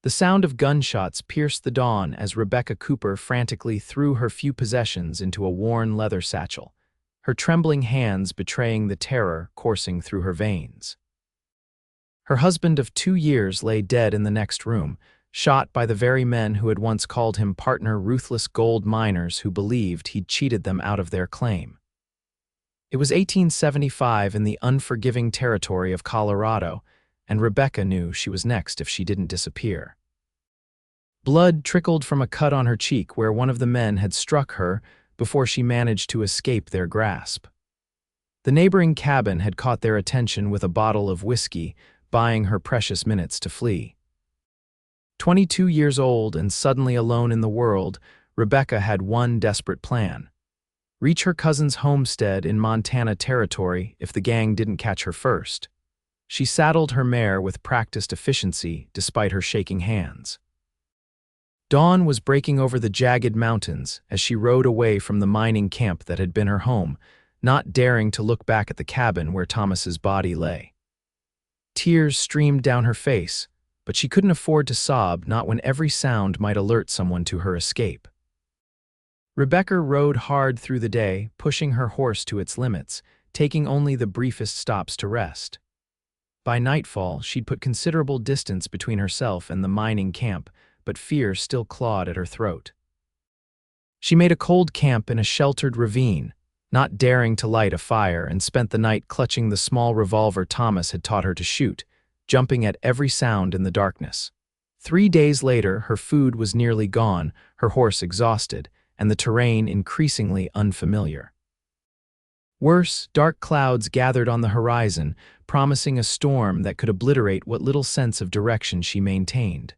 The sound of gunshots pierced the dawn as Rebecca Cooper frantically threw her few possessions into a worn leather satchel, her trembling hands betraying the terror coursing through her veins. Her husband of 2 years lay dead in the next room, shot by the very men who had once called him partner, ruthless gold miners who believed he'd cheated them out of their claim. It was 1875 in the unforgiving territory of Colorado, and Rebecca knew she was next if she didn't disappear. Blood trickled from a cut on her cheek where one of the men had struck her before she managed to escape their grasp. The neighboring cabin had caught their attention with a bottle of whiskey, buying her precious minutes to flee. 22 years old and suddenly alone in the world, Rebecca had one desperate plan: reach her cousin's homestead in Montana Territory if the gang didn't catch her first. She saddled her mare with practiced efficiency despite her shaking hands. Dawn was breaking over the jagged mountains as she rode away from the mining camp that had been her home, not daring to look back at the cabin where Thomas's body lay. Tears streamed down her face, but she couldn't afford to sob, not when every sound might alert someone to her escape. Rebecca rode hard through the day, pushing her horse to its limits, taking only the briefest stops to rest. By nightfall, she'd put considerable distance between herself and the mining camp, but fear still clawed at her throat. She made a cold camp in a sheltered ravine, not daring to light a fire, and spent the night clutching the small revolver Thomas had taught her to shoot, jumping at every sound in the darkness. 3 days later, her food was nearly gone, her horse exhausted, and the terrain increasingly unfamiliar. Worse, dark clouds gathered on the horizon, promising a storm that could obliterate what little sense of direction she maintained.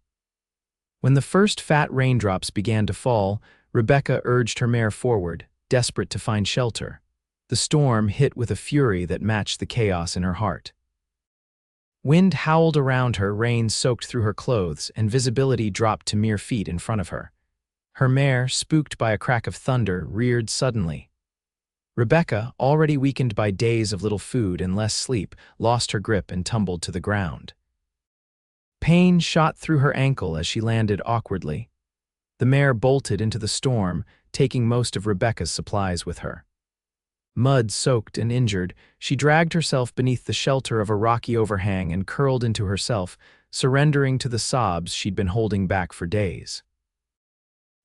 When the first fat raindrops began to fall, Rebecca urged her mare forward, desperate to find shelter. The storm hit with a fury that matched the chaos in her heart. Wind howled around her, rain soaked through her clothes, and visibility dropped to mere feet in front of her. Her mare, spooked by a crack of thunder, reared suddenly. Rebecca, already weakened by days of little food and less sleep, lost her grip and tumbled to the ground. Pain shot through her ankle as she landed awkwardly. The mare bolted into the storm, taking most of Rebecca's supplies with her. Mud-soaked and injured, she dragged herself beneath the shelter of a rocky overhang and curled into herself, surrendering to the sobs she'd been holding back for days.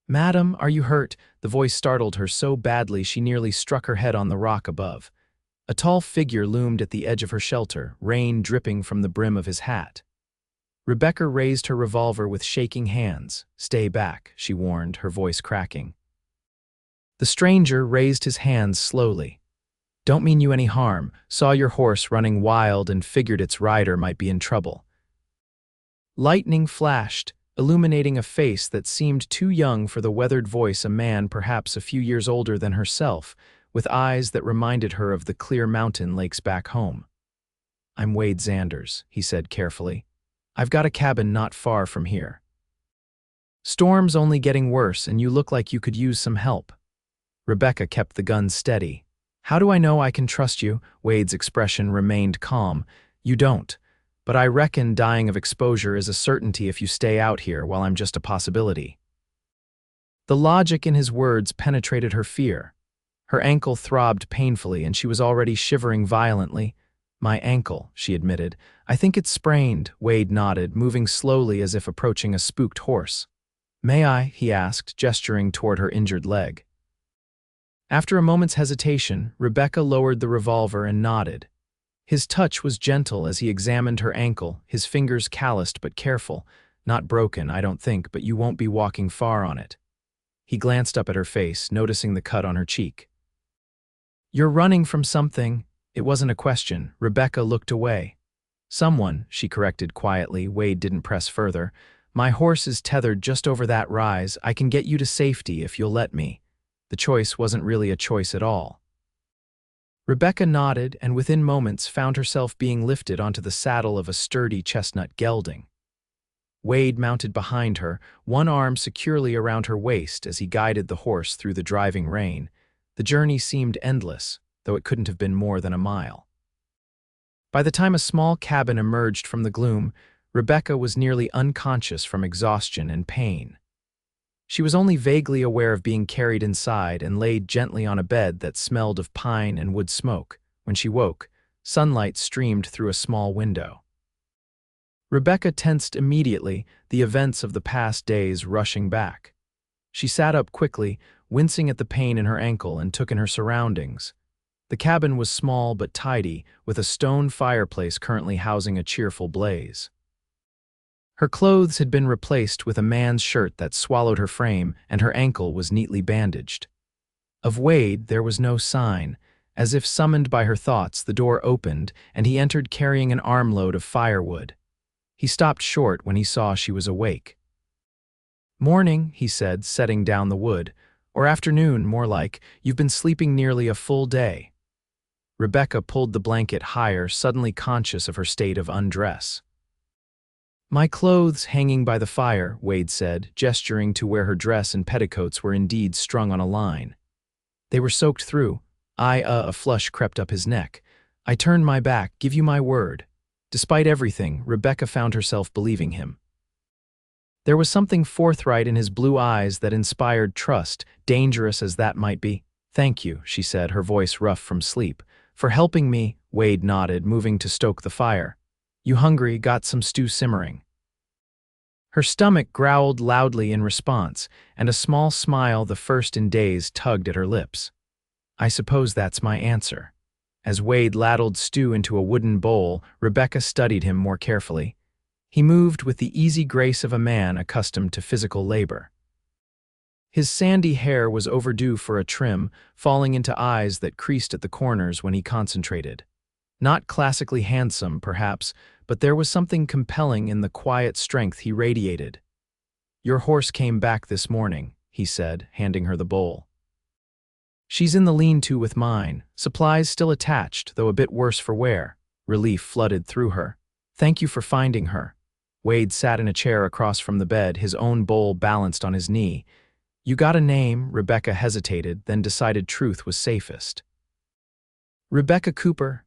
"Madam, are you hurt?" The voice startled her so badly she nearly struck her head on the rock above. A tall figure loomed at the edge of her shelter, rain dripping from the brim of his hat. Rebecca raised her revolver with shaking hands. "Stay back," she warned, her voice cracking. The stranger raised his hands slowly. "Don't mean you any harm. Saw your horse running wild and figured its rider might be in trouble." Lightning flashed, illuminating a face that seemed too young for the weathered voice, a man perhaps a few years older than herself, with eyes that reminded her of the clear mountain lakes back home. "I'm Wade Xanders," he said carefully. "I've got a cabin not far from here. Storm's only getting worse, and you look like you could use some help." Rebecca kept the gun steady. "How do I know I can trust you?" Wade's expression remained calm. "You don't. But I reckon dying of exposure is a certainty if you stay out here while I'm just a possibility." The logic in his words penetrated her fear. Her ankle throbbed painfully and she was already shivering violently. "My ankle," she admitted. "I think it's sprained," Wade nodded, moving slowly as if approaching a spooked horse. "May I?" he asked, gesturing toward her injured leg. After a moment's hesitation, Rebecca lowered the revolver and nodded. His touch was gentle as he examined her ankle, his fingers calloused but careful. "Not broken, I don't think, but you won't be walking far on it." He glanced up at her face, noticing the cut on her cheek. "You're running from something." It wasn't a question. Rebecca looked away. "Someone," she corrected quietly. Wade didn't press further. "My horse is tethered just over that rise. I can get you to safety if you'll let me." The choice wasn't really a choice at all. Rebecca nodded and within moments found herself being lifted onto the saddle of a sturdy chestnut gelding. Wade mounted behind her, one arm securely around her waist as he guided the horse through the driving rain. The journey seemed endless, though it couldn't have been more than a mile. By the time a small cabin emerged from the gloom, Rebecca was nearly unconscious from exhaustion and pain. She was only vaguely aware of being carried inside and laid gently on a bed that smelled of pine and wood smoke. When she woke, sunlight streamed through a small window. Rebecca tensed immediately, the events of the past days rushing back. She sat up quickly, wincing at the pain in her ankle, and took in her surroundings. The cabin was small but tidy, with a stone fireplace currently housing a cheerful blaze. Her clothes had been replaced with a man's shirt that swallowed her frame, and her ankle was neatly bandaged. Of Wade there was no sign. As if summoned by her thoughts, the door opened, and he entered carrying an armload of firewood. He stopped short when he saw she was awake. "Morning," he said, setting down the wood. "Or afternoon, more like. You've been sleeping nearly a full day." Rebecca pulled the blanket higher, suddenly conscious of her state of undress. "My clothes hanging by the fire," Wade said, gesturing to where her dress and petticoats were indeed strung on a line. "They were soaked through. A flush crept up his neck. I turned my back, give you my word." Despite everything, Rebecca found herself believing him. There was something forthright in his blue eyes that inspired trust, dangerous as that might be. "Thank you," she said, her voice rough from sleep. "For helping me," Wade nodded, moving to stoke the fire. "You hungry? Got some stew simmering." Her stomach growled loudly in response, and a small smile, the first in days, tugged at her lips. "I suppose that's my answer." As Wade ladled stew into a wooden bowl, Rebecca studied him more carefully. He moved with the easy grace of a man accustomed to physical labor. His sandy hair was overdue for a trim, falling into eyes that creased at the corners when he concentrated. Not classically handsome, perhaps, but there was something compelling in the quiet strength he radiated. "Your horse came back this morning," he said, handing her the bowl. "She's in the lean-to with mine, supplies still attached, though a bit worse for wear." Relief flooded through her. "Thank you for finding her." Wade sat in a chair across from the bed, his own bowl balanced on his knee. "You got a name?" Rebecca hesitated, then decided truth was safest. "Rebecca Cooper."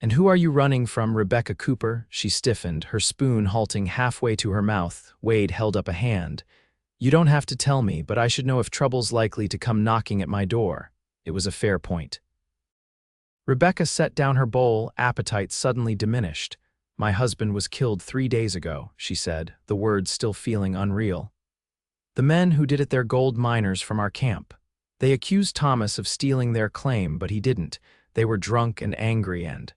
"And who are you running from, Rebecca Cooper?" She stiffened, her spoon halting halfway to her mouth. Wade held up a hand. "You don't have to tell me, but I should know if trouble's likely to come knocking at my door." It was a fair point. Rebecca set down her bowl, appetite suddenly diminished. "My husband was killed 3 days ago," she said, the words still feeling unreal. "The men who did it, they're gold miners from our camp. They accused Thomas of stealing their claim, but he didn't. They were drunk and angry and—"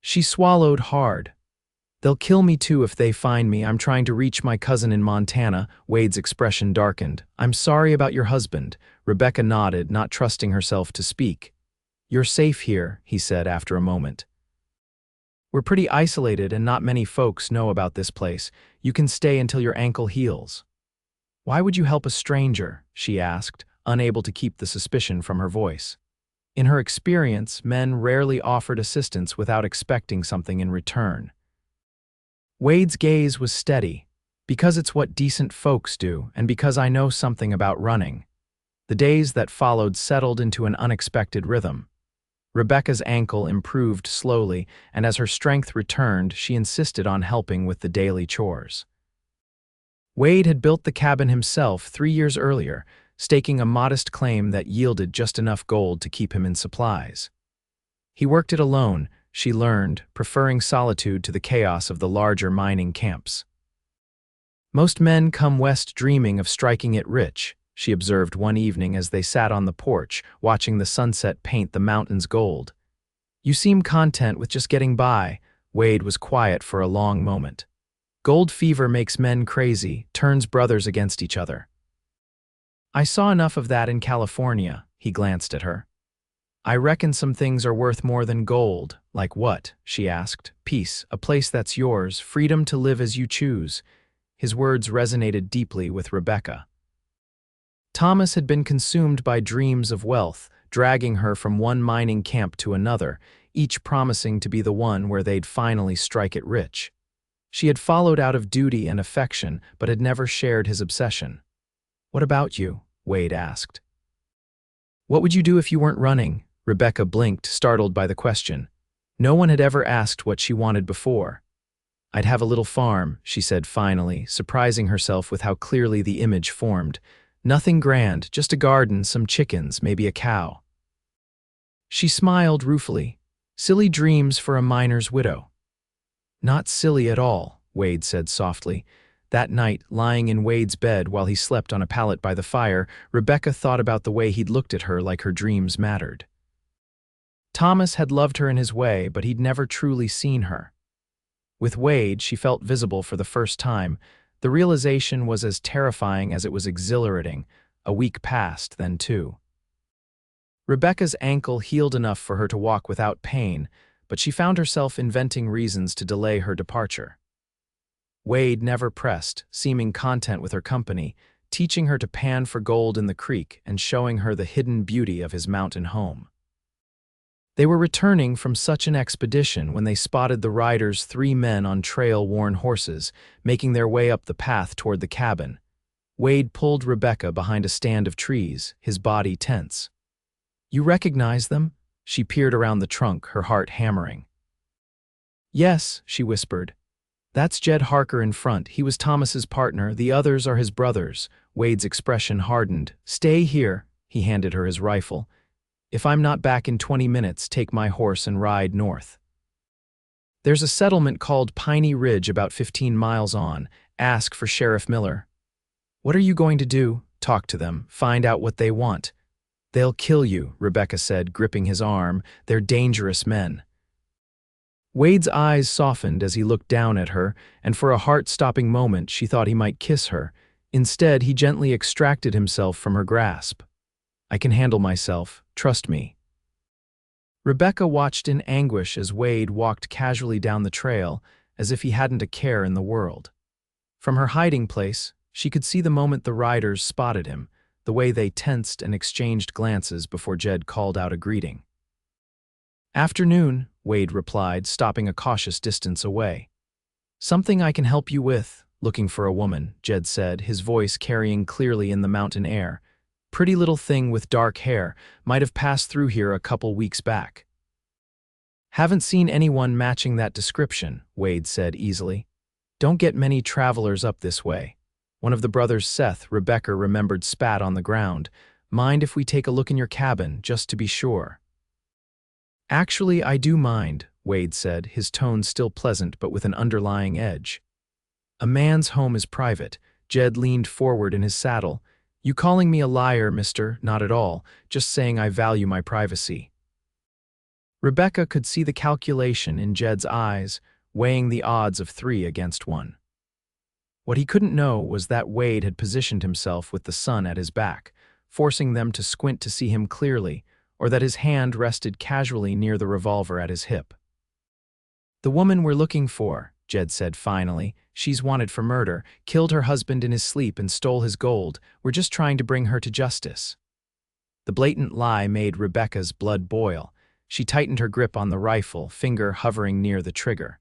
She swallowed hard. "They'll kill me too if they find me. I'm trying to reach my cousin in Montana." Wade's expression darkened. "I'm sorry about your husband." Rebecca nodded, not trusting herself to speak. "You're safe here," he said after a moment. "We're pretty isolated and not many folks know about this place. You can stay until your ankle heals." "Why would you help a stranger?" she asked, unable to keep the suspicion from her voice. In her experience, men rarely offered assistance without expecting something in return. Wade's gaze was steady. "Because it's what decent folks do, and because I know something about running." The days that followed settled into an unexpected rhythm. Rebecca's ankle improved slowly, and as her strength returned, she insisted on helping with the daily chores. Wade had built the cabin himself 3 years earlier, staking a modest claim that yielded just enough gold to keep him in supplies. He worked it alone, she learned, preferring solitude to the chaos of the larger mining camps. "Most men come west dreaming of striking it rich," she observed one evening as they sat on the porch, watching the sunset paint the mountains gold. "You seem content with just getting by." Wade was quiet for a long moment. "Gold fever makes men crazy, turns brothers against each other." "I saw enough of that in California," he glanced at her. "I reckon some things are worth more than gold." "Like what?" she asked. "Peace, a place that's yours, freedom to live as you choose." His words resonated deeply with Rebecca. Thomas had been consumed by dreams of wealth, dragging her from one mining camp to another, each promising to be the one where they'd finally strike it rich. She had followed out of duty and affection, but had never shared his obsession. "What about you?" Wade asked. "What would you do if you weren't running?" Rebecca blinked, startled by the question. No one had ever asked what she wanted before. I'd have a little farm, she said finally, surprising herself with how clearly the image formed. Nothing grand, just a garden, some chickens, maybe a cow. She smiled ruefully. Silly dreams for a miner's widow. Not silly at all, Wade said softly. That night, lying in Wade's bed while he slept on a pallet by the fire, Rebecca thought about the way he'd looked at her like her dreams mattered. Thomas had loved her in his way, but he'd never truly seen her. With Wade, she felt visible for the first time. The realization was as terrifying as it was exhilarating. A week passed, then two. Rebecca's ankle healed enough for her to walk without pain, but she found herself inventing reasons to delay her departure. Wade never pressed, seeming content with her company, teaching her to pan for gold in the creek and showing her the hidden beauty of his mountain home. They were returning from such an expedition when they spotted the riders, 3 men on trail-worn horses, making their way up the path toward the cabin. Wade pulled Rebecca behind a stand of trees, his body tense. "You recognize them?" She peered around the trunk, her heart hammering. "Yes," she whispered. "That's Jed Harker in front. He was Thomas's partner. The others are his brothers." Wade's expression hardened. "Stay here." He handed her his rifle. "If I'm not back in 20 minutes, take my horse and ride north. There's a settlement called Piney Ridge about 15 miles on. Ask for Sheriff Miller." "What are you going to do?" "Talk to them. Find out what they want." "They'll kill you," Rebecca said, gripping his arm. "They're dangerous men." Wade's eyes softened as he looked down at her, and for a heart-stopping moment she thought he might kiss her. Instead, he gently extracted himself from her grasp. "I can handle myself. Trust me." Rebecca watched in anguish as Wade walked casually down the trail, as if he hadn't a care in the world. From her hiding place, she could see the moment the riders spotted him, the way they tensed and exchanged glances before Jed called out a greeting. "Afternoon," Wade replied, stopping a cautious distance away. "Something I can help you with?" "Looking for a woman," Jed said, his voice carrying clearly in the mountain air. "Pretty little thing with dark hair, might have passed through here a couple weeks back." "Haven't seen anyone matching that description," Wade said easily. "Don't get many travelers up this way." One of the brothers, Seth, Rebecca remembered, spat on the ground. "Mind if we take a look in your cabin, just to be sure?" "Actually, I do mind," Wade said, his tone still pleasant but with an underlying edge. "A man's home is private." Jed leaned forward in his saddle. "You calling me a liar, mister?" "Not at all, just saying I value my privacy." Rebecca could see the calculation in Jed's eyes, weighing the odds of 3 against 1. What he couldn't know was that Wade had positioned himself with the sun at his back, forcing them to squint to see him clearly, or that his hand rested casually near the revolver at his hip. "The woman we're looking for," Jed said finally. "She's wanted for murder, killed her husband in his sleep and stole his gold. We're just trying to bring her to justice." The blatant lie made Rebecca's blood boil. She tightened her grip on the rifle, finger hovering near the trigger.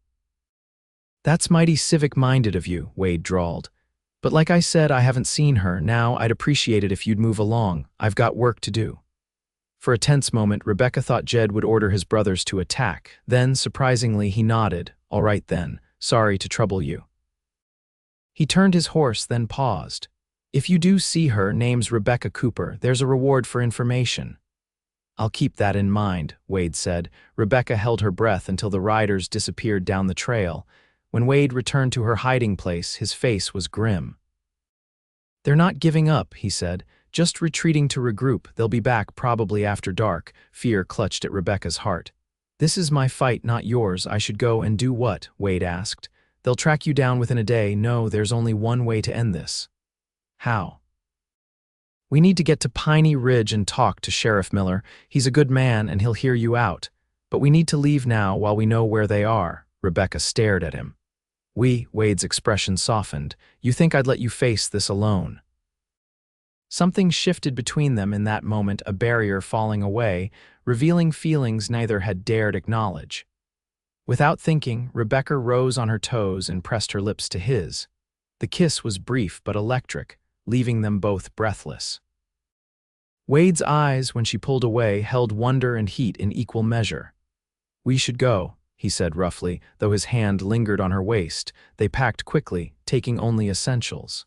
"That's mighty civic-minded of you," Wade drawled. "But like I said, I haven't seen her. Now, I'd appreciate it if you'd move along. I've got work to do." For a tense moment, Rebecca thought Jed would order his brothers to attack. Then, surprisingly, he nodded. "All right then. Sorry to trouble you." He turned his horse, then paused. "If you do see her, name's Rebecca Cooper. There's a reward for information." "I'll keep that in mind," Wade said. Rebecca held her breath until the riders disappeared down the trail. When Wade returned to her hiding place, his face was grim. "They're not giving up," he said. "Just retreating to regroup. They'll be back probably after dark." Fear clutched at Rebecca's heart. "This is my fight, not yours. I should go and do what?" Wade asked. "They'll track you down within a day. No, there's only one way to end this." "How?" "We need to get to Piney Ridge and talk to Sheriff Miller. He's a good man and he'll hear you out. But we need to leave now while we know where they are." Rebecca stared at him. Wade's expression softened. "You think I'd let you face this alone?" Something shifted between them in that moment, a barrier falling away, revealing feelings neither had dared acknowledge. Without thinking, Rebecca rose on her toes and pressed her lips to his. The kiss was brief but electric, leaving them both breathless. Wade's eyes, when she pulled away, held wonder and heat in equal measure. "We should go." he said roughly, though his hand lingered on her waist. They packed quickly, taking only essentials.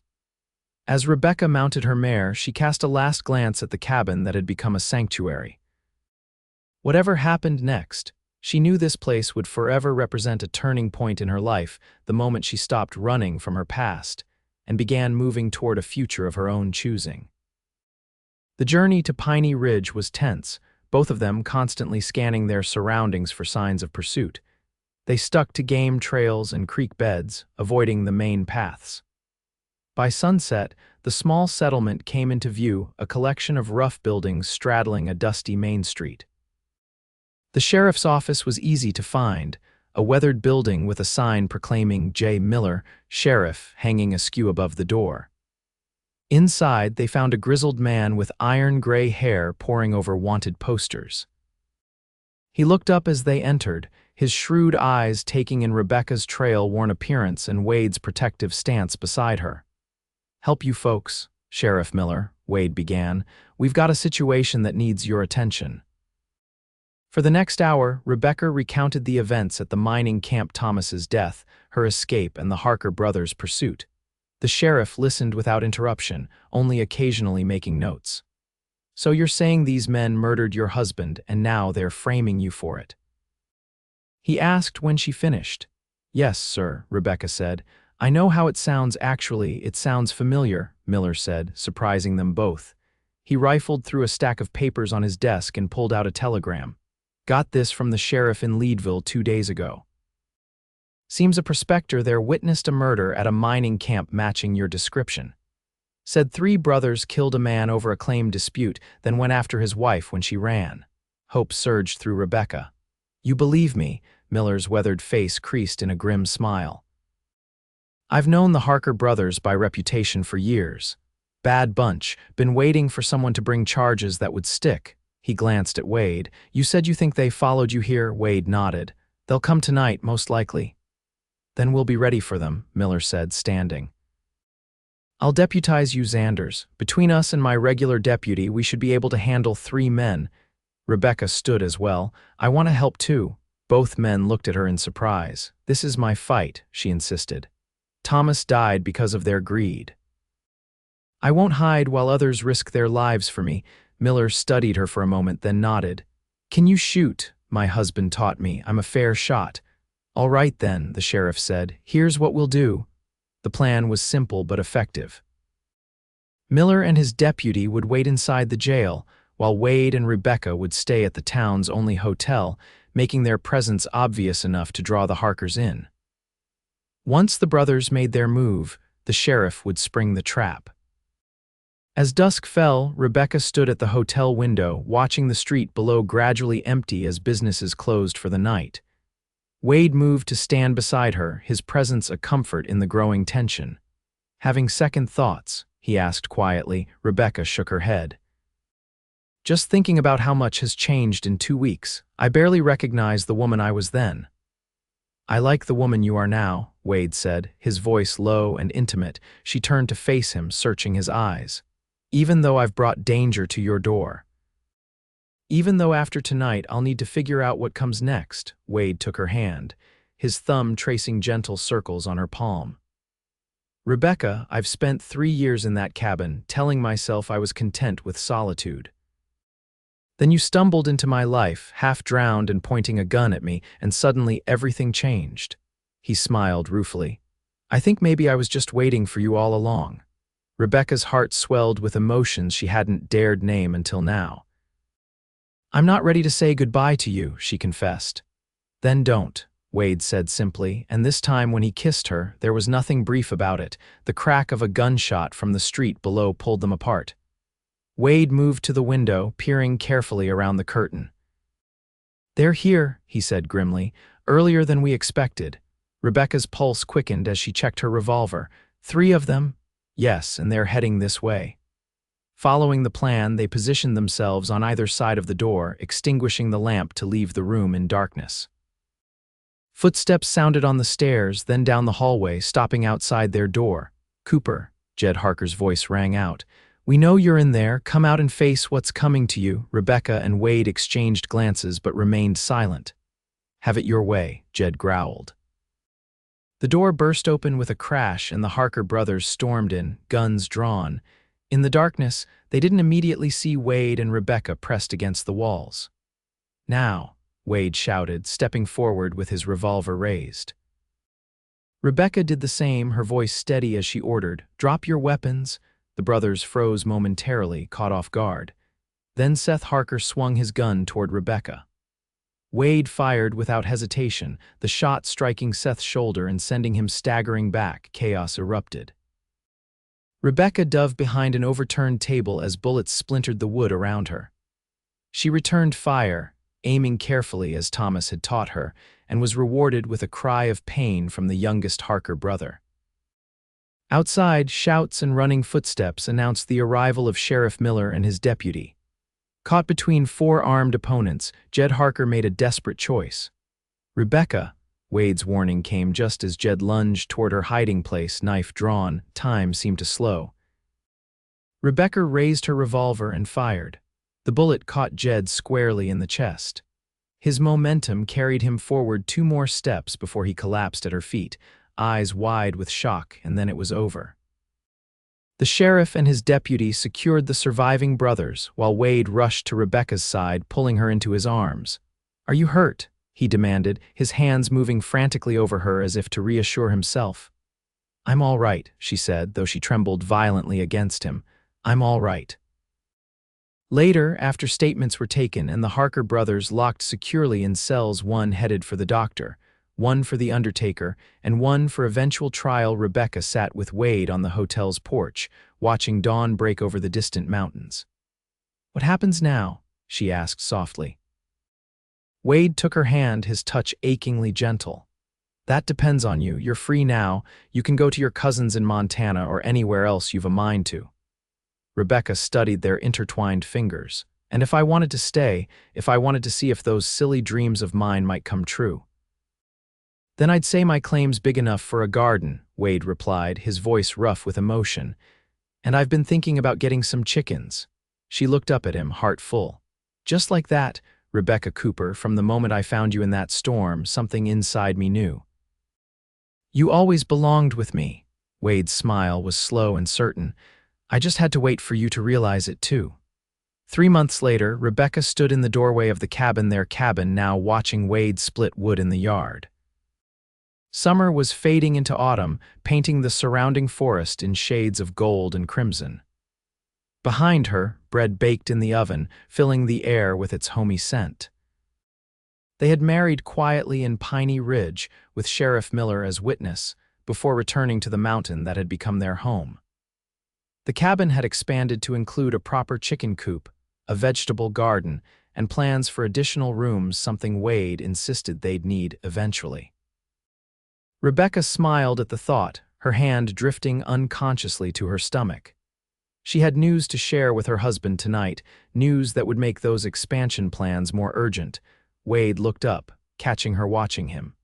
As Rebecca mounted her mare, she cast a last glance at the cabin that had become a sanctuary. Whatever happened next, she knew this place would forever represent a turning point in her life, the moment she stopped running from her past and began moving toward a future of her own choosing. The journey to Piney Ridge was tense, both of them constantly scanning their surroundings for signs of pursuit. They stuck to game trails and creek beds, avoiding the main paths. By sunset, the small settlement came into view, a collection of rough buildings straddling a dusty main street. The sheriff's office was easy to find, a weathered building with a sign proclaiming J. Miller, Sheriff, hanging askew above the door. Inside, they found a grizzled man with iron-gray hair poring over wanted posters. He looked up as they entered, his shrewd eyes taking in Rebecca's trail-worn appearance and Wade's protective stance beside her. "Help you folks, Sheriff Miller," Wade began. "We've got a situation that needs your attention." For the next hour, Rebecca recounted the events at the mining camp, Thomas's death, her escape, and the Harker brothers' pursuit. The sheriff listened without interruption, only occasionally making notes. "So you're saying these men murdered your husband, and now they're framing you for it?" he asked when she finished. "Yes, sir," Rebecca said. "I know how it sounds. Actually, it sounds familiar," Miller said, surprising them both. He rifled through a stack of papers on his desk and pulled out a telegram. "Got this from the sheriff in Leadville 2 days ago. Seems a prospector there witnessed a murder at a mining camp matching your description. Said 3 brothers killed a man over a claim dispute, then went after his wife when she ran." Hope surged through Rebecca. "You believe me?" Miller's weathered face creased in a grim smile. "I've known the Harker brothers by reputation for years. Bad bunch, been waiting for someone to bring charges that would stick." He glanced at Wade. "You said you think they followed you here?" Wade nodded. "They'll come tonight, most likely." "Then we'll be ready for them," Miller said, standing. "I'll deputize you, Xanders. Between us and my regular deputy, we should be able to handle 3 men. Rebecca stood as well. "I want to help too." Both men looked at her in surprise. "This is my fight," she insisted. "Thomas died because of their greed. I won't hide while others risk their lives for me." Miller studied her for a moment, then nodded. "Can you shoot?" "My husband taught me. I'm a fair shot." "All right then," the sheriff said. "Here's what we'll do." The plan was simple but effective. Miller and his deputy would wait inside the jail, while Wade and Rebecca would stay at the town's only hotel, making their presence obvious enough to draw the Harkers in. Once the brothers made their move, the sheriff would spring the trap. As dusk fell, Rebecca stood at the hotel window, watching the street below gradually empty as businesses closed for the night. Wade moved to stand beside her, his presence a comfort in the growing tension. "Having second thoughts?" he asked quietly. Rebecca shook her head. "Just thinking about how much has changed in 2 weeks. I barely recognize the woman I was then." "I like the woman you are now," Wade said, his voice low and intimate. She turned to face him, searching his eyes. "Even though I've brought danger to your door. Even though after tonight I'll need to figure out what comes next." Wade took her hand, his thumb tracing gentle circles on her palm. "Rebecca, I've spent 3 years in that cabin, telling myself I was content with solitude. Then you stumbled into my life, half drowned and pointing a gun at me, and suddenly everything changed." He smiled ruefully. "I think maybe I was just waiting for you all along." Rebecca's heart swelled with emotions she hadn't dared name until now. "I'm not ready to say goodbye to you," she confessed. "Then don't," Wade said simply, and this time when he kissed her, there was nothing brief about it. The crack of a gunshot from the street below pulled them apart. Wade moved to the window, peering carefully around the curtain. "They're here," he said grimly, "earlier than we expected." Rebecca's pulse quickened as she checked her revolver. 3 of them? "Yes, and they're heading this way." Following the plan, they positioned themselves on either side of the door, extinguishing the lamp to leave the room in darkness. Footsteps sounded on the stairs, then down the hallway, stopping outside their door. "Cooper," Jed Harker's voice rang out. "We know you're in there. Come out and face what's coming to you." Rebecca and Wade exchanged glances but remained silent. Have it your way, Jed growled. The door burst open with a crash and the Harker brothers stormed in, guns drawn. In the darkness, they didn't immediately see Wade and Rebecca pressed against the walls. Now, Wade shouted, stepping forward with his revolver raised. Rebecca did the same, her voice steady as she ordered, "Drop your weapons." The brothers froze momentarily, caught off guard. Then Seth Harker swung his gun toward Rebecca. Wade fired without hesitation, the shot striking Seth's shoulder and sending him staggering back. Chaos erupted. Rebecca dove behind an overturned table as bullets splintered the wood around her. She returned fire, aiming carefully as Thomas had taught her, and was rewarded with a cry of pain from the youngest Harker brother. Outside, shouts and running footsteps announced the arrival of Sheriff Miller and his deputy. Caught between four armed opponents, Jed Harker made a desperate choice. "Rebecca," Wade's warning came just as Jed lunged toward her hiding place, knife drawn. Time seemed to slow. Rebecca raised her revolver and fired. The bullet caught Jed squarely in the chest. His momentum carried him forward 2 more steps before he collapsed at her feet, eyes wide with shock, and then it was over. The sheriff and his deputy secured the surviving brothers while Wade rushed to Rebecca's side, pulling her into his arms. "Are you hurt?" he demanded, his hands moving frantically over her as if to reassure himself. "I'm all right," she said, though she trembled violently against him. "I'm all right." Later, after statements were taken and the Harker brothers locked securely in cells, one headed for the doctor, one for the undertaker, and one for eventual trial, Rebecca sat with Wade on the hotel's porch, watching dawn break over the distant mountains. "What happens now?" she asked softly. Wade took her hand, his touch achingly gentle. "That depends on you. You're free now. You can go to your cousins in Montana or anywhere else you've a mind to." Rebecca studied their intertwined fingers. "And if I wanted to stay, if I wanted to see if those silly dreams of mine might come true?" "Then I'd say my claim's big enough for a garden," Wade replied, his voice rough with emotion. "And I've been thinking about getting some chickens." She looked up at him, heart full. "Just like that, Rebecca Cooper, from the moment I found you in that storm, something inside me knew. You always belonged with me." Wade's smile was slow and certain. "I just had to wait for you to realize it too." 3 months later, Rebecca stood in the doorway of the cabin, their cabin now, watching Wade split wood in the yard. Summer was fading into autumn, painting the surrounding forest in shades of gold and crimson. Behind her, bread baked in the oven, filling the air with its homey scent. They had married quietly in Piney Ridge, with Sheriff Miller as witness, before returning to the mountain that had become their home. The cabin had expanded to include a proper chicken coop, a vegetable garden, and plans for additional rooms, something Wade insisted they'd need eventually. Rebecca smiled at the thought, her hand drifting unconsciously to her stomach. She had news to share with her husband tonight, news that would make those expansion plans more urgent. Wade looked up, catching her watching him.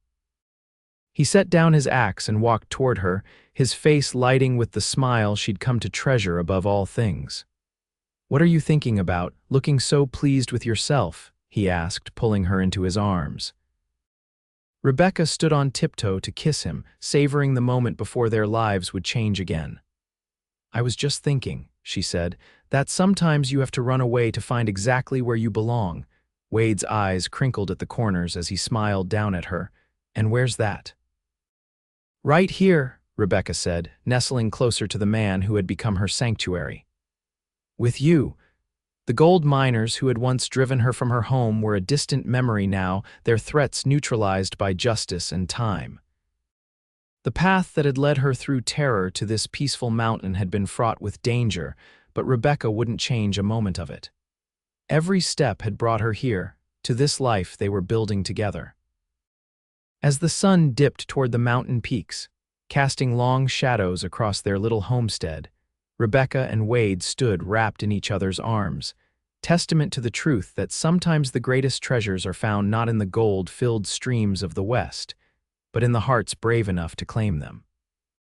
He set down his axe and walked toward her, his face lighting with the smile she'd come to treasure above all things. "What are you thinking about, looking so pleased with yourself?" he asked, pulling her into his arms. Rebecca stood on tiptoe to kiss him, savoring the moment before their lives would change again. "I was just thinking," she said, "that sometimes you have to run away to find exactly where you belong." Wade's eyes crinkled at the corners as he smiled down at her. "And where's that?" "Right here," Rebecca said, nestling closer to the man who had become her sanctuary. "With you." The gold miners who had once driven her from her home were a distant memory now, their threats neutralized by justice and time. The path that had led her through terror to this peaceful mountain had been fraught with danger, but Rebecca wouldn't change a moment of it. Every step had brought her here, to this life they were building together. As the sun dipped toward the mountain peaks, casting long shadows across their little homestead, Rebecca and Wade stood wrapped in each other's arms, testament to the truth that sometimes the greatest treasures are found not in the gold-filled streams of the West, but in the hearts brave enough to claim them.